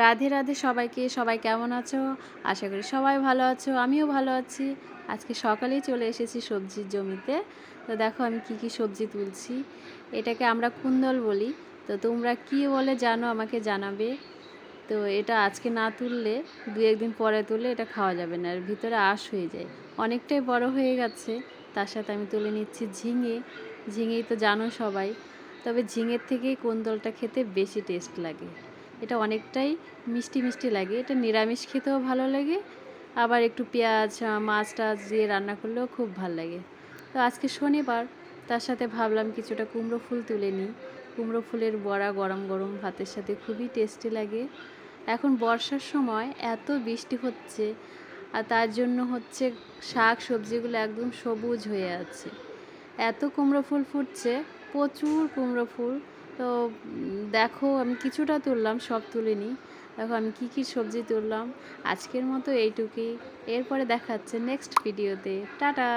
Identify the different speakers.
Speaker 1: রাধে রাধে সবাইকে। সবাই কেমন আছো? আশা করি সবাই ভালো আছো, আমিও ভালো আছি। আজকে সকালেই চলে এসেছি সবজির জমিতে। তো দেখো আমি কি কি সবজি তুলছি। এটাকে আমরা কুন্দল বলি। তো তোমরা কি বলে জানো আমাকে জানাবে। তো এটা আজকে না তুললে দু একদিন পরে তুললে এটা খাওয়া যাবে না, এর ভিতরে আঁশ হয়ে যায়। অনেকটাই বড় হয়ে গেছে। তার সাথে আমি তুলে নিচ্ছি ঝিঙে। ঝিঙেই তো জানো সবাই, তবে ঝিঙের থেকেই কুন্দলটা খেতে বেশি টেস্ট লাগে। এটা অনেকটাই মিষ্টি মিষ্টি লাগে, এটা নিরামিষ খেতেও ভালো লাগে, আবার একটু পেঁয়াজ মাছ টাছ দিয়ে রান্না করলেও খুব ভালো লাগে। তো আজকে শনিবার, তার সাথে ভাবলাম কিছুটা কুমড়ো ফুল তুলে নিই। কুমড়ো ফুলের বড়া গরম গরম ভাতের সাথে খুবই টেস্টি লাগে। এখন বর্ষার সময় এত বৃষ্টি হচ্ছে, আর তার জন্য হচ্ছে শাক সবজিগুলো একদম সবুজ হয়ে আছে। এত কুমড়ো ফুল ফুটছে, প্রচুর কুমড়ো ফুল। তো দেখো আমি কিছুটা তুললাম, সব তুলিনি। দেখো আমি কি কি সবজি তুললাম। আজকের মতো এইটুকুই। এরপরে দেখা হচ্ছে নেক্সট ভিডিওতে। টাটা।